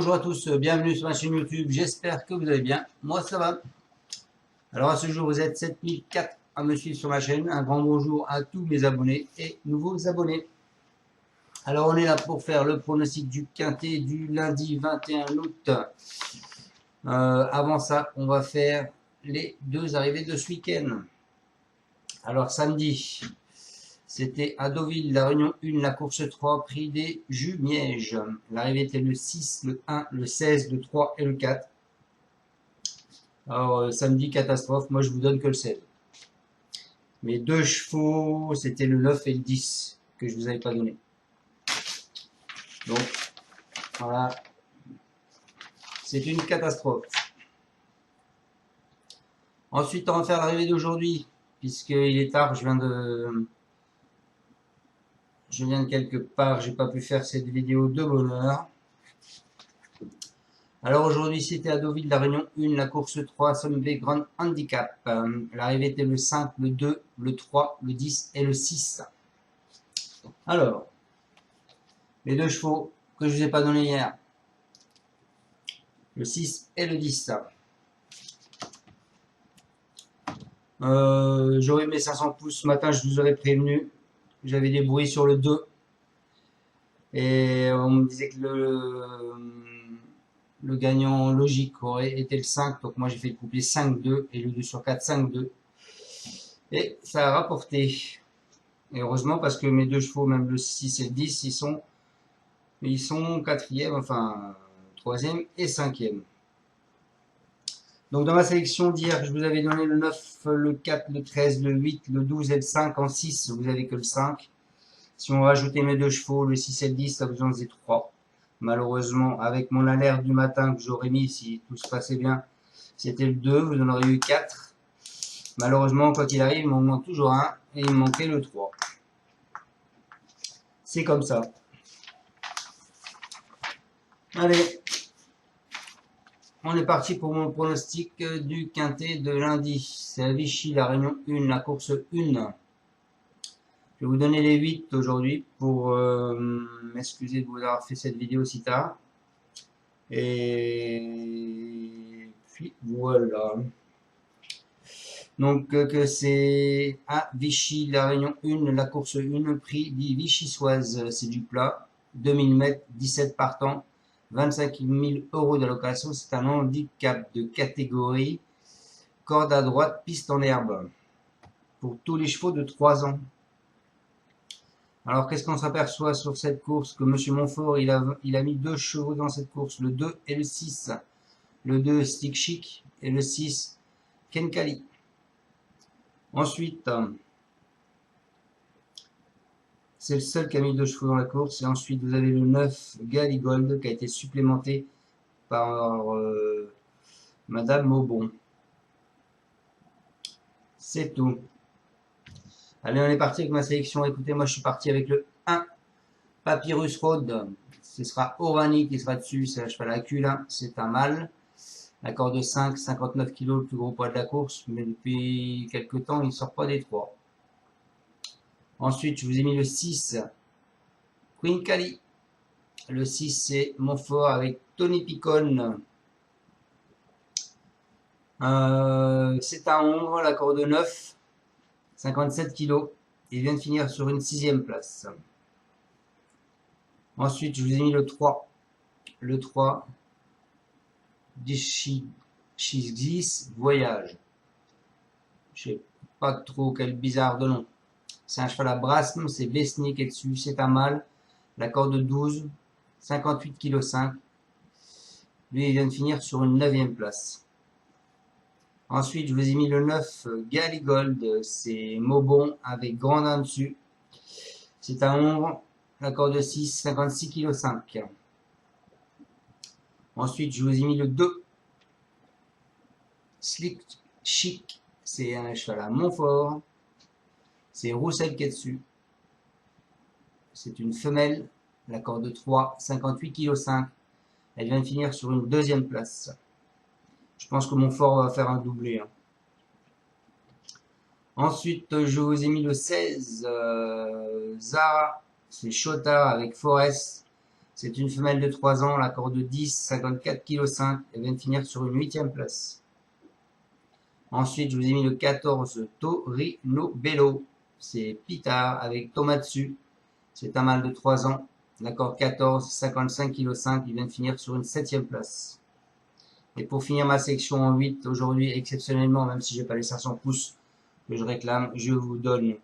Bonjour à tous, bienvenue sur ma chaîne YouTube, j'espère que vous allez bien, moi ça va. Alors à ce jour vous êtes 7004 à me suivre sur ma chaîne, un grand bonjour à tous mes abonnés et nouveaux abonnés. Alors on est là pour faire le pronostic du quintet du lundi 21 août. Avant ça, on va faire les deux arrivées de ce week-end. Alors samedi, c'était à Deauville, la Réunion 1, la course 3, prix des Jumièges. L'arrivée était le 6, le 1, le 16, le 3 et le 4. Alors samedi, catastrophe, moi je vous donne que le 16. Mes deux chevaux, c'était le 9 et le 10 que je vous avais pas donné. Donc, voilà, c'est une catastrophe. Ensuite, on va faire l'arrivée d'aujourd'hui, puisqu'il est tard, je viens de quelque part, j'ai pas pu faire cette vidéo de bonne heure. Alors aujourd'hui, c'était à Deauville, la Réunion 1, la course 3, Somme V Grand Handicap. L'arrivée était le 5, le 2, le 3, le 10 et le 6. Alors, les deux chevaux que je vous ai pas donné hier, le 6 et le 10. J'aurais mis 500 pouces ce matin, je vous aurais prévenu. J'avais des bruits sur le 2. Et on me disait que le gagnant logique aurait été le 5. Donc moi j'ai fait le couplet 5-2 et le 2 sur 4, 5-2. Et ça a rapporté. Et heureusement parce que mes deux chevaux, même le 6 et le 10, ils sont quatrième, enfin troisième et cinquième. Donc dans ma sélection d'hier, je vous avais donné le 9, le 4, le 13, le 8, le 12 et le 5. En 6, vous avez que le 5. Si on rajoutait mes deux chevaux, le 6 et le 10, ça vous en faisait 3. Malheureusement, avec mon alerte du matin que j'aurais mis si tout se passait bien, c'était le 2, vous en auriez eu 4. Malheureusement, quand il arrive, il m'en manque toujours un et il me manquait le 3. C'est comme ça. Allez, on est parti pour mon pronostic du quintet de lundi. C'est à Vichy, la Réunion 1, la course 1. Je vais vous donner les 8 aujourd'hui pour m'excuser de vous avoir fait cette vidéo si tard. Et puis voilà. Donc que c'est à Vichy, la Réunion 1, la course 1, prix dit Vichysoise, c'est du plat. 2000 mètres, 17 partants, 25 000 euros d'allocation. C'est un handicap de catégorie corde à droite, piste en herbe. Pour tous les chevaux de 3 ans. Alors, qu'est-ce qu'on s'aperçoit sur cette course? Que Monsieur Montfort, il a mis deux chevaux dans cette course, le 2 et le 6. Le 2, Stick Chic, et le 6, Kenkali. Ensuite, c'est le seul qui a mis deux chevaux dans la course. Et ensuite, vous avez le 9, Galigold, qui a été supplémenté par Madame Maubon. C'est tout. Allez, on est parti avec ma sélection. Écoutez, moi je suis parti avec le 1, Papyrus Road. Ce sera Orani qui sera dessus. C'est un cheval à cul, là. C'est un mâle. La corde 5, 59 kg, le plus gros poids de la course. Mais depuis quelques temps, il ne sort pas des 3. Ensuite, je vous ai mis le 6, Queen Cali. Le 6, c'est Montfort avec Tony Picon. C'est un ombre, la corde 9. 57 kg. Il vient de finir sur une 6e place. Ensuite, je vous ai mis le 3. Le 3, Dishigis Voyage. Je sais pas trop quel bizarre de nom. C'est un cheval à brasme, c'est Besnik qui est dessus, c'est un mâle. La corde 12, 58 kg 5. Lui, il vient de finir sur une 9e place. Ensuite, je vous ai mis le 9, Galigold, c'est Maubon avec Grandin dessus. C'est un ombre, la corde 6, 56 kg 5. Ensuite, je vous ai mis le 2, Slick Chic, c'est un cheval à Montfort. C'est Roussel qui est dessus. C'est une femelle, la corde 3, 58 kg 5. Elle vient de finir sur une 2e place. Je pense que Montfort va faire un doublé. Ensuite, je vous ai mis le 16, Zara, c'est Chota avec Forest. C'est une femelle de 3 ans, la corde 10, 54,5 kg. Elle vient de finir sur une 8e place. Ensuite, je vous ai mis le 14 Torino Bello. C'est Pitard avec Tomatsu. C'est un mâle de 3 ans. La corde 14, 55,5 kg. Il vient de finir sur une 7e place. Et pour finir ma section en 8, aujourd'hui, exceptionnellement, même si j'ai pas les 500 pouces que je réclame, je vous donne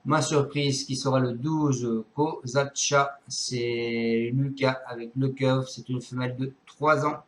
ma surprise qui sera le 12 Kozacha. C'est Lucas avec le curve. C'est une femelle de 3 ans.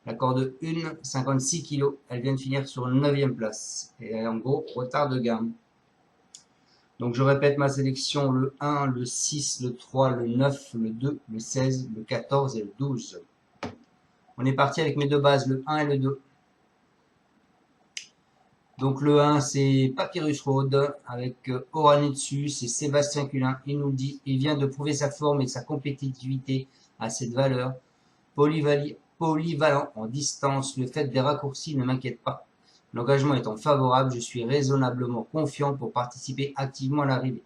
La corde 1, 56 kg. Elle vient de finir sur une 9e place. Et elle est en gros retard de gamme. Donc je répète ma sélection, le 1, le 6, le 3, le 9, le 2, le 16, le 14 et le 12. On est parti avec mes deux bases, le 1 et le 2. Donc le 1, c'est Papyrus Road avec Oranitsu, c'est Sébastien Culin. Il nous dit, il vient de prouver sa forme et sa compétitivité à cette valeur. Polyvalent en distance, le fait des raccourcis ne m'inquiète pas. L'engagement étant favorable, je suis raisonnablement confiant pour participer activement à l'arrivée.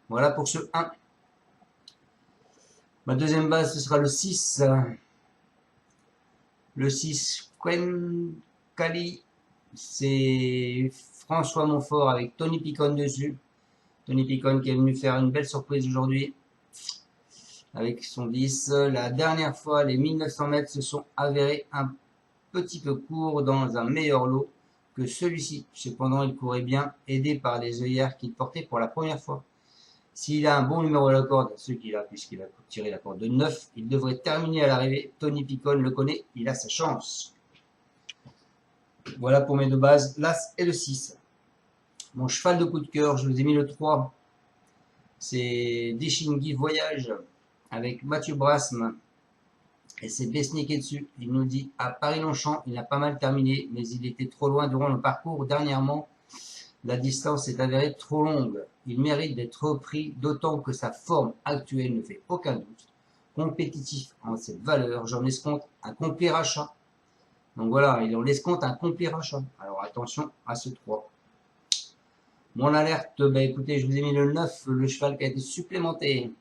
Voilà pour ce 1. Ma deuxième base, ce sera le 6. Le 6, Kali, c'est François Montfort avec Tony Picon dessus. Tony Picon qui est venu faire une belle surprise aujourd'hui avec son 10. La dernière fois, les 1900 mètres se sont avérés un petit peu courts dans un meilleur lot que celui-ci. Cependant, il courait bien, aidé par les œillères qu'il portait pour la première fois. S'il a un bon numéro de la corde, ce qu'il a puisqu'il a tiré la corde de 9, il devrait terminer à l'arrivée. Tony Picon le connaît, il a sa chance. Voilà pour mes deux bases, l'As et le 6. Mon cheval de coup de cœur, je vous ai mis le 3. C'est Deshingi Voyage avec Mathieu Brasme. Et c'est Besniketsu. Il nous dit à Paris-Longchamp, il a pas mal terminé, mais il était trop loin durant le parcours. Dernièrement, la distance est avérée trop longue. Il mérite d'être repris, d'autant que sa forme actuelle ne fait aucun doute. Compétitif en cette valeur, j'en escompte un complet rachat. Donc voilà, on escompte un complet rachat. Alors attention à ce 3. Mon alerte, bah écoutez, je vous ai mis le 9, le cheval qui a été supplémenté.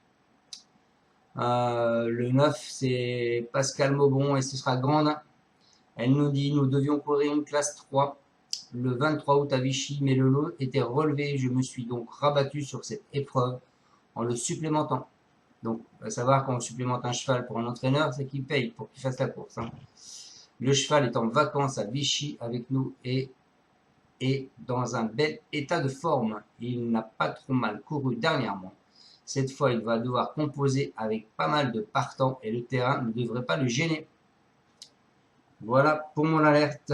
Le 9, c'est Pascal Maubon et ce sera Grandin. Elle nous dit, nous devions courir une classe 3 le 23 août à Vichy, mais le lot était relevé. Je me suis donc rabattu sur cette épreuve en le supplémentant. Donc, à savoir quand on supplémente un cheval pour un entraîneur, c'est qu'il paye pour qu'il fasse la course. Hein. Le cheval est en vacances à Vichy avec nous et est dans un bel état de forme. Il n'a pas trop mal couru dernièrement. Cette fois, il va devoir composer avec pas mal de partants et le terrain ne devrait pas le gêner. Voilà pour mon alerte.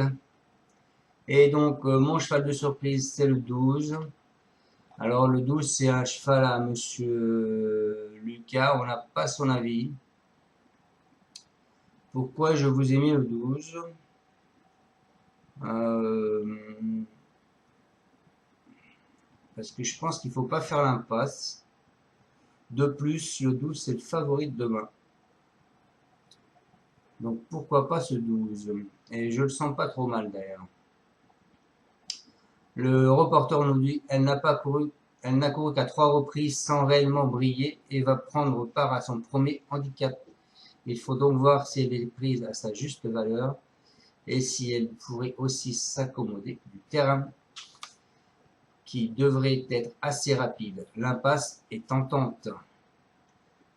Et donc, mon cheval de surprise, c'est le 12. Alors, le 12, c'est un cheval à monsieur Lucas. On n'a pas son avis. Pourquoi je vous ai mis le 12 Parce que je pense qu'il ne faut pas faire l'impasse. De plus, le 12, c'est le favori de demain. Donc, pourquoi pas ce 12? Et je le sens pas trop mal, d'ailleurs. Le reporter nous dit, elle n'a couru qu'à 3 reprises sans réellement briller et va prendre part à son premier handicap. Il faut donc voir si elle est prise à sa juste valeur et si elle pourrait aussi s'accommoder du terrain qui devrait être assez rapide. L'impasse est tentante.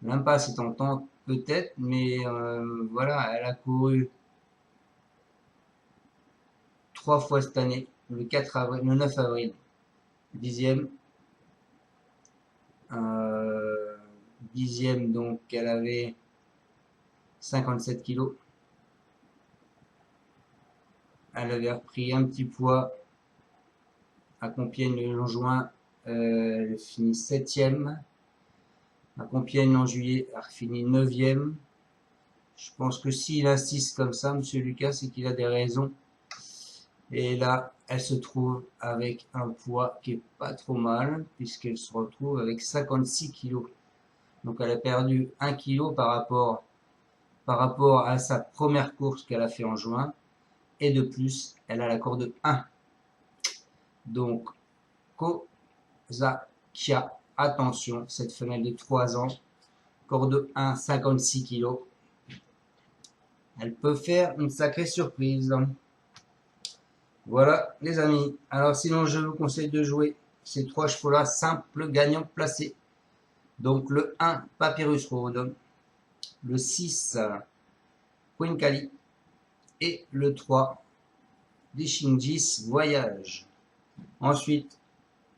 L'impasse est tentante peut-être, mais voilà, elle a couru 3 fois cette année, le 4 avril, le 9 avril, 10e. 10e, donc elle avait 57 kg. Elle avait repris un petit poids à Compiègne le juin, elle finit 7e. À Compiègne en juillet, elle finit 9e. Je pense que s'il insiste comme ça, monsieur Lucas, c'est qu'il a des raisons. Et là, elle se trouve avec un poids qui est pas trop mal, puisqu'elle se retrouve avec 56 kg. Donc elle a perdu 1 kg par rapport à sa première course qu'elle a fait en juin. Et de plus, elle a la corde 1. Donc, Kozakia, attention, cette femelle de 3 ans, Corde 1, 56 kg. Elle peut faire une sacrée surprise. Voilà, les amis. Alors, sinon, je vous conseille de jouer ces 3 chevaux-là, simple gagnant placé. Donc, le 1, Papyrus Road. Le 6, Queen Kali. Et le 3, Dishingis Voyage. Ensuite,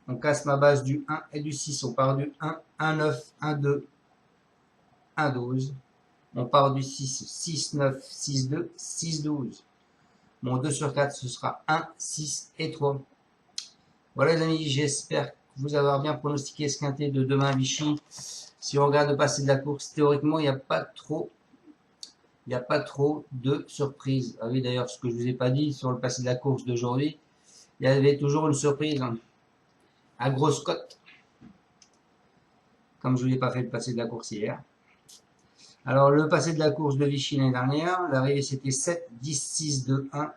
on casse ma base du 1 et du 6. On part du 1, 1, 9, 1, 2, 1, 12. On part du 6, 6, 9, 6, 2, 6, 12. Mon 2 sur 4, ce sera 1, 6 et 3. Voilà les amis, j'espère vous avoir bien pronostiqué ce quintet de demain à Vichy. Si on regarde le passé de la course, théoriquement, il n'y a pas trop de surprises. Ah oui, d'ailleurs, ce que je vous ai pas dit sur le passé de la course d'aujourd'hui, il y avait toujours une surprise à grosse cote, comme je ne vous ai pas fait le passé de la course hier. Alors, le passé de la course de Vichy l'année dernière, l'arrivée c'était 7, 10, 6, 2, 1.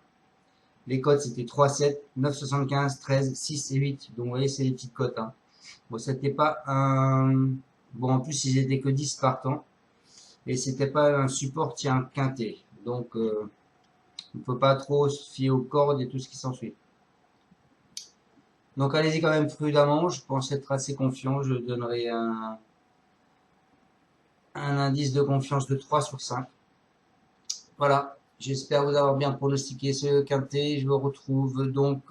Les cotes c'était 3, 7, 9, 75, 13, 6 et 8. Donc, vous voyez, c'est les petites cotes. Bon, c'était pas un... Bon, en plus, ils étaient que 10 partants. Et c'était pas un support qui a un quintet. Donc, on ne peut pas trop se fier aux cordes et tout ce qui s'ensuit. Donc, allez-y quand même prudemment. Je pense être assez confiant. Je donnerai un indice de confiance de 3 sur 5. Voilà. J'espère vous avoir bien pronostiqué ce quintet. Je vous retrouve donc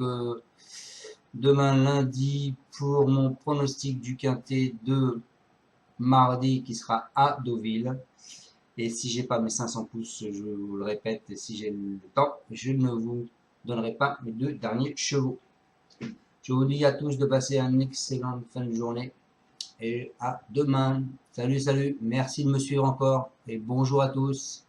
demain lundi pour mon pronostic du quintet de mardi qui sera à Deauville. Et si j'ai pas mes 500 pouces, je vous le répète, et si j'ai le temps, je ne vous donnerai pas mes 2 derniers chevaux. Je vous dis à tous de passer une excellente fin de journée et à demain. Salut, salut, merci de me suivre encore et bonjour à tous.